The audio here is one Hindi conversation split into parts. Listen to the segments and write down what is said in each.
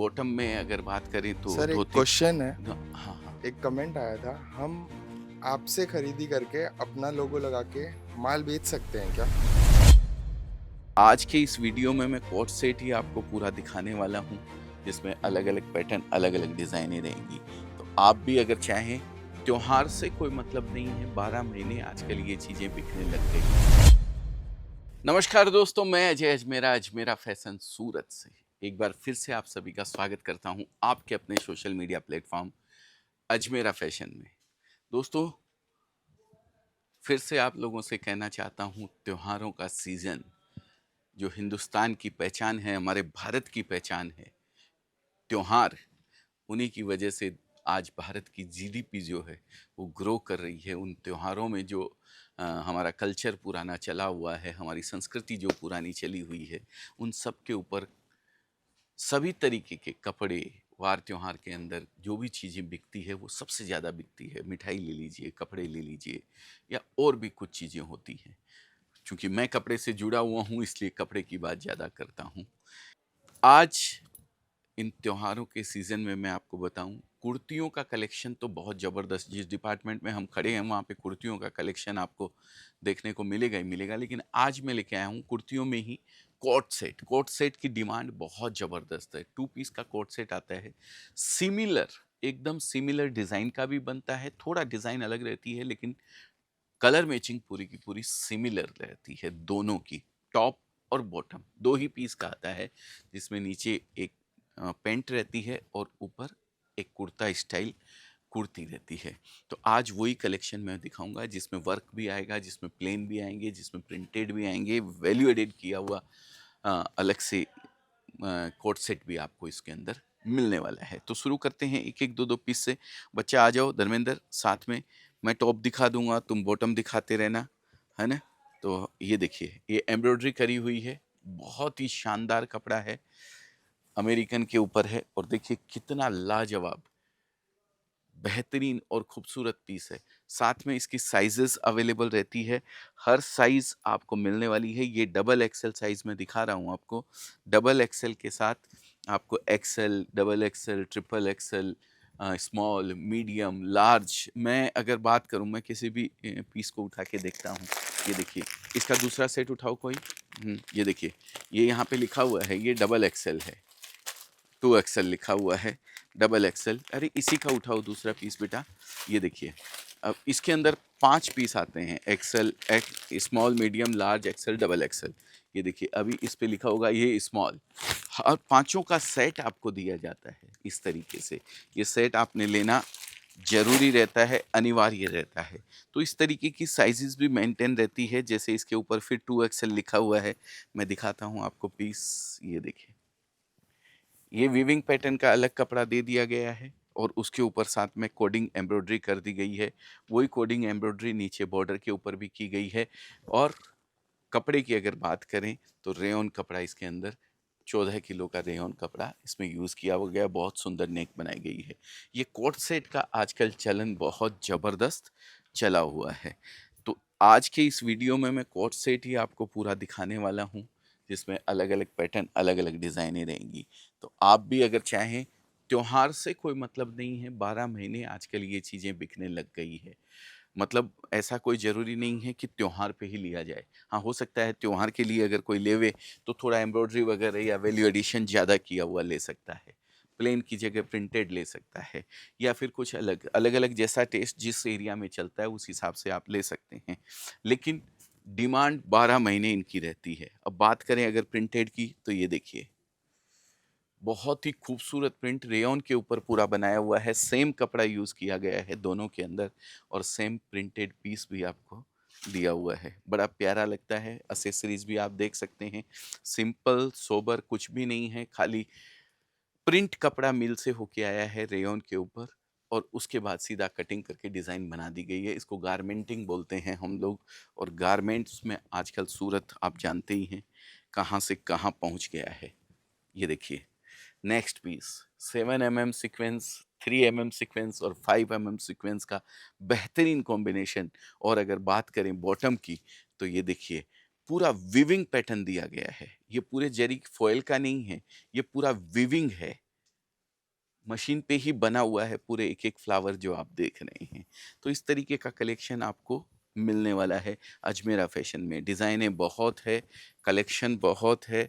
बॉटम में अगर बात करें तो सर एक धोती। क्वेश्चन है। हाँ हाँ। एक कमेंट आया था, हम आपसे खरीदी करके अपना लोगो लगा के माल बेच सकते हैं क्या? आज के इस वीडियो में मैं कोट सेट ही आपको पूरा दिखाने वाला हूँ, जिसमें अलग अलग पैटर्न, अलग अलग डिजाइनें रहेंगी। तो आप भी अगर चाहें, त्योहार से कोई मतलब नहीं है, 12 महीने आजकल ये चीजें बिकने लग गई। नमस्कार दोस्तों, मैं अजय अजमेरा, अजमेरा फैशन सूरत से एक बार फिर से आप सभी का स्वागत करता हूँ आपके अपने social media platform Ajmera fashion में। दोस्तों, फिर से आप लोगों से कहना चाहता हूँ, त्योहारों का सीजन जो हिंदुस्तान की पहचान है, हमारे भारत की पहचान है, त्योहार, उन्हीं की वजह से आज भारत की जीडीपी जो है वो ग्रो कर रही है। उन त्योहारों में जो हमारा कल्चर पुराना चला हुआ है, हमारी संस्कृति जो पुरानी चली हुई है, उन सब के ऊपर सभी तरीके के कपड़े, वार त्योहार के अंदर जो भी चीज़ें बिकती है वो सबसे ज़्यादा बिकती है। मिठाई ले लीजिए, कपड़े ले लीजिए, या और भी कुछ चीज़ें होती हैं। चूँकि मैं कपड़े से जुड़ा हुआ हूँ, इसलिए कपड़े की बात ज़्यादा करता हूँ। आज इन त्योहारों के सीज़न में मैं आपको बताऊं, कुर्तियों का कलेक्शन तो बहुत ज़बरदस्त, जिस डिपार्टमेंट में हम खड़े हैं वहाँ पे कुर्तियों का कलेक्शन आपको देखने को मिलेगा ही मिलेगा। लेकिन आज मैं लेके आया हूँ कुर्तियों में ही कोट सेट की डिमांड बहुत ज़बरदस्त है। 2 पीस का कोट सेट आता है, सिमिलर, एकदम सिमिलर डिज़ाइन का भी बनता है, थोड़ा डिज़ाइन अलग रहती है, लेकिन कलर मैचिंग पूरी की पूरी सिमिलर रहती है दोनों की। टॉप और बॉटम दो ही पीस का आता है, जिसमें नीचे एक पैंट रहती है और ऊपर एक कुर्ता स्टाइल कुर्ती रहती है। तो आज वही कलेक्शन मैं दिखाऊंगा, जिसमें वर्क भी आएगा, जिसमें प्लेन भी आएंगे, जिसमें प्रिंटेड भी आएंगे, वैल्यू एडेड किया हुआ अलग से कोट सेट भी आपको इसके अंदर मिलने वाला है। तो शुरू करते हैं एक एक दो दो पीस से। बच्चा आ जाओ धर्मेंद्र साथ में। मैं टॉप दिखा दूंगा, तुम बॉटम दिखाते रहना, है ना। तो ये देखिए, ये एम्ब्रॉयडरी करी हुई है, बहुत ही शानदार कपड़ा है, अमेरिकन के ऊपर है। और देखिए कितना लाजवाब, बेहतरीन और खूबसूरत पीस है। साथ में इसकी साइजेस अवेलेबल रहती है, हर साइज आपको मिलने वाली है। ये डबल एक्सेल साइज में दिखा रहा हूँ आपको। डबल एक्सेल के साथ आपको XL, double XL, triple XL, small, medium, large. मैं अगर बात करूँ, मैं किसी भी पीस को उठा के देखता हूँ। ये देखिए, इसका दूसरा सेट उठाओ कोई। ये देखिए, ये यहाँ पे लिखा हुआ है, ये डबल एक्सेल है, 2 एक्सेल लिखा हुआ है, डबल एक्सेल। अरे इसी का उठाओ दूसरा पीस बेटा। ये देखिए, अब इसके अंदर 5 पीस आते हैं, XL, small, medium, large, XL, double XL. ये देखिए, अभी इस पे लिखा होगा ये स्मॉल। और पांचों का सेट आपको दिया जाता है इस तरीके से। ये सेट आपने लेना जरूरी रहता है, अनिवार्य रहता है। तो इस तरीके की साइजेस भी मेंटेन रहती है। जैसे इसके ऊपर फिर 2 एक्सेल लिखा हुआ है, मैं दिखाता हूँ आपको पीस। ये देखिए, ये वीविंग पैटर्न का अलग कपड़ा दे दिया गया है, और उसके ऊपर साथ में कोडिंग एम्ब्रॉयडरी कर दी गई है। वही कोडिंग एम्ब्रॉयडरी नीचे बॉर्डर के ऊपर भी की गई है। और कपड़े की अगर बात करें तो रेयॉन कपड़ा इसके अंदर, 14 किलो का रेयॉन कपड़ा इसमें यूज़ किया हुआ गया, बहुत सुंदर नेक बनाई गई है। ये कोट सेट का आजकल चलन बहुत ज़बरदस्त चला हुआ है। तो आज के इस वीडियो में मैं कोट सेट ही आपको पूरा दिखाने वाला हूँ, जिसमें अलग अलग पैटर्न, अलग अलग डिज़ाइनें रहेंगी। तो आप भी अगर चाहें, त्योहार से कोई मतलब नहीं है, 12 महीने आजकल ये चीज़ें बिकने लग गई है। मतलब ऐसा कोई ज़रूरी नहीं है कि त्योहार पे ही लिया जाए। हाँ, हो सकता है त्योहार के लिए अगर कोई लेवे तो थोड़ा एम्ब्रॉयडरी वगैरह या वैल्यू एडिशन ज़्यादा किया हुआ ले सकता है। प्लेन की जगह प्रिंटेड ले सकता है, या फिर कुछ अलग, अलग-अलग जैसा टेस्ट जिस एरिया में चलता है उस हिसाब से आप ले सकते हैं। लेकिन डिमांड 12 महीने इनकी रहती है। अब बात करें अगर प्रिंटेड की, तो ये देखिए, बहुत ही खूबसूरत प्रिंट रेयॉन के ऊपर पूरा बनाया हुआ है। सेम कपड़ा यूज़ किया गया है दोनों के अंदर, और सेम प्रिंटेड पीस भी आपको दिया हुआ है। बड़ा प्यारा लगता है। एक्सेसरीज भी आप देख सकते हैं, सिंपल सोबर कुछ भी नहीं है, खाली प्रिंट कपड़ा मिल से होके आया है रेयॉन के ऊपर, और उसके बाद सीधा कटिंग करके डिज़ाइन बना दी गई है। इसको गारमेंटिंग बोलते हैं हम लोग। और गारमेंट्स में आजकल सूरत आप जानते ही हैं कहाँ से कहाँ पहुँच गया है। ये देखिए, next piece, 7 mm sequence, 3 mm sequence और 5 mm सीक्वेंस का बेहतरीन कॉम्बिनेशन। और अगर बात करें बॉटम की, तो ये देखिए, पूरा विविंग पैटर्न दिया गया है। ये पूरे जरी फॉयल का नहीं है, ये पूरा विविंग है। मशीन पे ही बना हुआ है पूरे एक-एक फ्लावर जो आप देख रहे हैं। तो इस तरीके का कलेक्शन आपको मिलने वाला है अजमेरा फैशन में। डिज़ाइनें बहुत है, कलेक्शन बहुत है,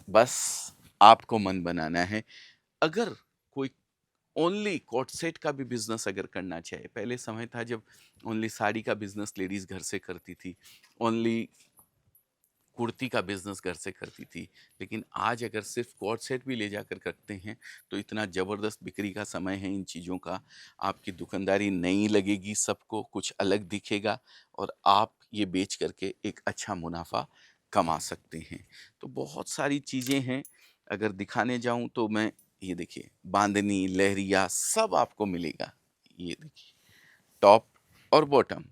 बस आपको मन बनाना है। अगर कोई ओनली कॉट सेट का भी बिज़नेस अगर करना चाहे, पहले समय था जब ओनली साड़ी का बिज़नेस लेडीज़ घर से करती थी, ओनली कुर्ती का बिज़नेस घर से करती थी। लेकिन आज अगर सिर्फ़ कॉर्ड सेट भी ले जाकर करते हैं, तो इतना ज़बरदस्त बिक्री का समय है इन चीज़ों का। आपकी दुकानदारी नई लगेगी सबको, कुछ अलग दिखेगा और आप ये बेच कर के एक अच्छा मुनाफ़ा कमा सकते हैं। तो बहुत सारी चीज़ें हैं, अगर दिखाने जाऊँ तो मैं ये देखिए बांधनी, लहरिया सब आपको मिलेगा। ये देखिए टॉप और बॉटम।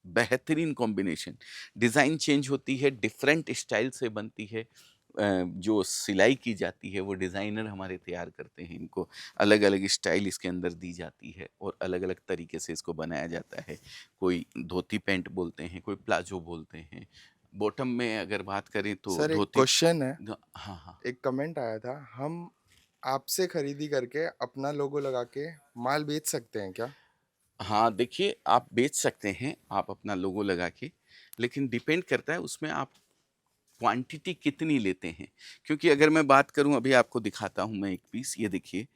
बेहतरीन कॉम्बिनेशन, डिज़ाइन चेंज होती है, डिफरेंट स्टाइल से बनती है। जो सिलाई की जाती है वो डिज़ाइनर हमारे तैयार करते हैं इनको, अलग-अलग स्टाइल इसके अंदर दी जाती है और अलग-अलग तरीके से इसको बनाया जाता है। कोई धोती पैंट बोलते हैं, कोई प्लाज़ो बोलते हैं। बॉटम में अगर बात करें तो सर एक धोती क्वेश्चन है, हाँ, हाँ। एक कमेंट आया था, हम आपसे खरीदी करके अपना लोगो लगा के माल बेच सकते हैं क्या? हाँ, देखिए आप बेच सकते हैं, आप अपना लोगो लगा के, लेकिन डिपेंड करता है उसमें आप क्वांटिटी कितनी लेते हैं? क्योंकि अगर मैं बात करूँ अभी आपको दिखाता हूँ मैं एक पीस ये देखिए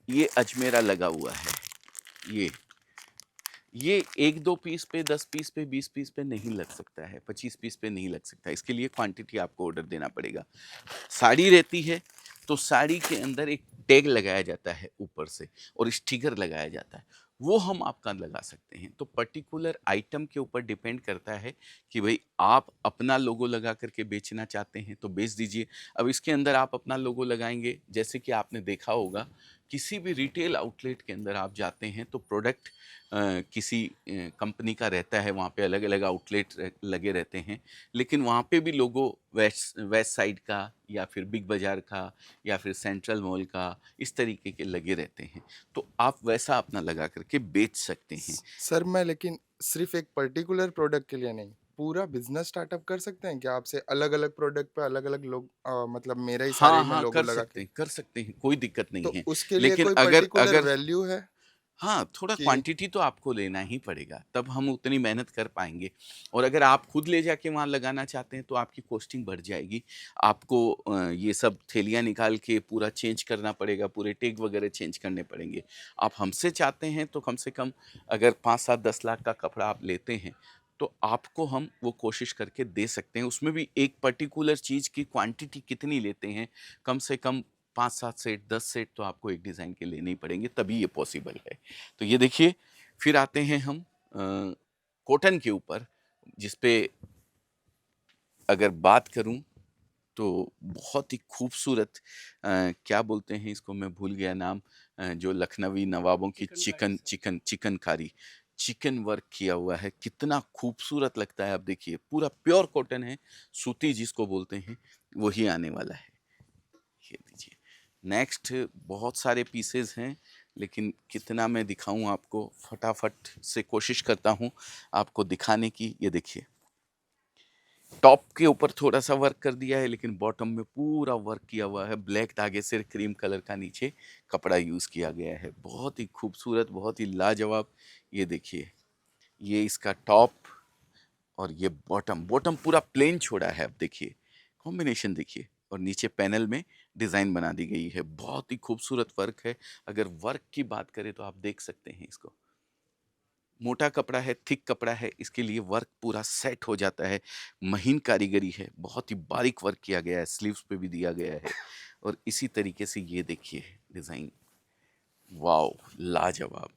ये अजमेरा लगा हुआ है, ये। ये 1-2 पीस पे, 10 पीस पे, 20 पीस पे नहीं लग सकता है, 25 पीस पे नहीं लग सकता है, इसके लिए क्वांटिटी आपको ऑर्डर देना पड़ेगा। साड़ी रहती है, तो साड़ी के अंदर एक टैग लगाया जाता है ऊपर से और स्टिकर लगाया जाता है, वो हम आपका लगा सकते हैं। तो पर्टिकुलर आइटम के ऊपर डिपेंड करता है कि भई आप अपना लोगो लगा कर के बेचना चाहते हैं, तो बेच दीजिए। अब इसके अंदर आप अपना लोगो लगाएँगे, जैसे कि आपने देखा होगा, किसी भी रिटेल आउटलेट के अंदर आप जाते हैं, तो प्रोडक्ट किसी कंपनी का रहता है, वहाँ पे अलग-अलग आउटलेट लगे रहते हैं, लेकिन वहाँ पे भी लोगो वेस्ट वेस्ट साइड का या फिर बिग बाज़ार का या फिर सेंट्रल मॉल का इस तरीके के लगे रहते हैं। तो आप वैसा अपना लगा कर के बेच सकते हैं। सर मैं लेकिन सिर्फ़ एक पर्टिकुलर प्रोडक्ट के लिए नहीं, पूरा बिज़नेस स्टार्टअप कर सकते हैं क्या आपसे अलग-अलग प्रोडक्ट पे अलग-अलग लोग मतलब मेरा ही हाँ, सारे में हाँ, लोगो लगा के? कर सकते हैं, कोई दिक्कत नहीं तो है। उसके लिए लेकिन कोई अगर पर्टिकुलर अगर वैल्यू है हाँ, थोड़ा कि क्वांटिटी तो आपको लेना ही पड़ेगा, तब हम उतनी मेहनत कर पाएँगे और अगर आप खुद ले जाके वहाँ लगाना चाहते हैं, तो आपकी कॉस्टिंग बढ़ जाएगी। आपको ये सब थैलियाँ निकाल के पूरा चेंज करना पड़ेगा, पूरे टैग वगैरह चेंज करने पड़ेंगे। आप हमसे चाहते हैं, तो कम से कम अगर 5, 7, 10 लाख का कपड़ा आप लेते हैं, तो आपको हम वो कोशिश करके दे सकते हैं। उसमें भी एक पर्टिकुलर चीज़ की क्वांटिटी कितनी लेते हैं, कम से कम 5-7 सेट, 10 सेट तो आपको एक डिज़ाइन के लेने ही पड़ेंगे, तभी ये पॉसिबल है। तो ये देखिए, फिर आते हैं हम कॉटन के ऊपर, जिस पे अगर बात करूँ तो बहुत ही खूबसूरत क्या बोलते हैं इसको मैं भूल गया नाम जो लखनवी नवाबों की चिकनकारी चिकन वर्क किया हुआ है कितना खूबसूरत लगता है आप देखिए पूरा प्योर कॉटन है सूती जिसको बोलते हैं वही आने वाला है ये दीजिए नेक्स्ट बहुत सारे पीसेस हैं लेकिन कितना मैं दिखाऊं आपको फटाफट से कोशिश करता हूं आपको दिखाने की ये देखिए टॉप के ऊपर थोड़ा-सा वर्क कर दिया है, लेकिन बॉटम में पूरा वर्क किया हुआ है। ब्लैक धागे से क्रीम कलर का नीचे कपड़ा यूज़ किया गया है। बहुत ही खूबसूरत, बहुत ही लाजवाब। ये देखिए, ये इसका टॉप और ये बॉटम। बॉटम पूरा प्लेन छोड़ा है, अब देखिए। कॉम्बिनेशन देखिए और नीचे पैनल में डिज़ाइन बना दी गई है। बहुत ही खूबसूरत वर्क है। अगर वर्क की बात करें तो आप देख सकते हैं इसको। मोटा कपड़ा है, थिक कपड़ा है, इसके लिए वर्क पूरा सेट हो जाता है। महीन कारीगरी है, बहुत ही बारीक वर्क किया गया है, स्लीव्स पे भी दिया गया है और इसी तरीके से ये देखिए डिज़ाइन, वॉव! लाजवाब!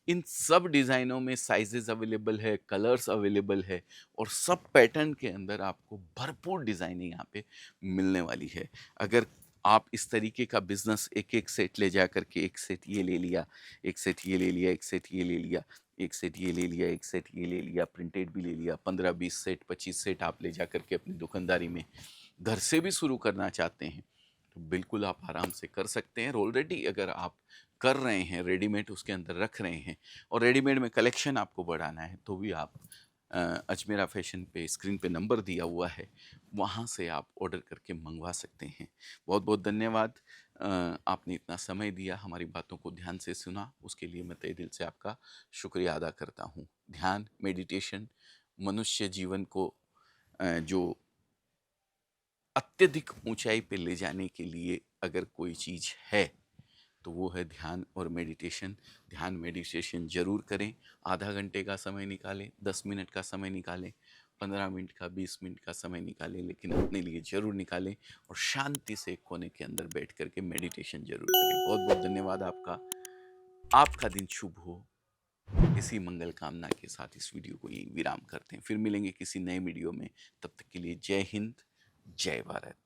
इन सब डिज़ाइनों में साइज़ेज़ अवेलेबल है, कलर्स अवेलेबल है और सब पैटर्न के अंदर आपको भरपूर डिज़ाइनें यहाँ पे मिलने वाली है। अगर आप इस तरीके का बिज़नेस एक-एक सेट ले जा कर के, एक सेट ये ले लिया, एक सेट ये ले लिया, एक सेट ये ले लिया, एक सेट ये ले लिया, एक सेट ये ले लिया, प्रिंटेड भी ले लिया, 15-20 सेट, 25 सेट आप ले जा कर के अपनी दुकानदारी में घर से भी शुरू करना चाहते हैं, तो बिल्कुल आप आराम से कर सकते हैं और ऑलरेडी अगर आप कर रहे हैं, रेडीमेड उसके अंदर रख रहे हैं और रेडीमेड में कलेक्शन आपको बढ़ाना है, तो भी आप अजमेरा फैशन पे स्क्रीन पे नंबर दिया हुआ है, वहाँ से आप ऑर्डर करके मँगवा सकते हैं। बहुत-बहुत धन्यवाद। आपने इतना समय दिया, हमारी बातों को ध्यान से सुना, उसके लिए मैं तहे दिल से आपका शुक्रिया अदा करता हूँ। ध्यान, मेडिटेशन मनुष्य जीवन को जो अत्यधिक ऊंचाई पे ले जाने के लिए अगर कोई चीज़ है तो वो है ध्यान और मेडिटेशन। ध्यान मेडिटेशन ज़रूर करें, आधा घंटे का समय निकालें, 10 मिनट का समय निकालें, 15 मिनट का, 20 मिनट का समय निकालें, लेकिन अपने लिए ज़रूर निकालें और शांति से एक कोने के अंदर बैठ करके मेडिटेशन ज़रूर करें। बहुत बहुत धन्यवाद आपका। आपका दिन शुभ हो। इसी मंगल कामना के साथ इस वीडियो को यहीं विराम करते हैं। फिर मिलेंगे किसी नए वीडियो में। तब तक के लिए जय हिंद, जय भारत।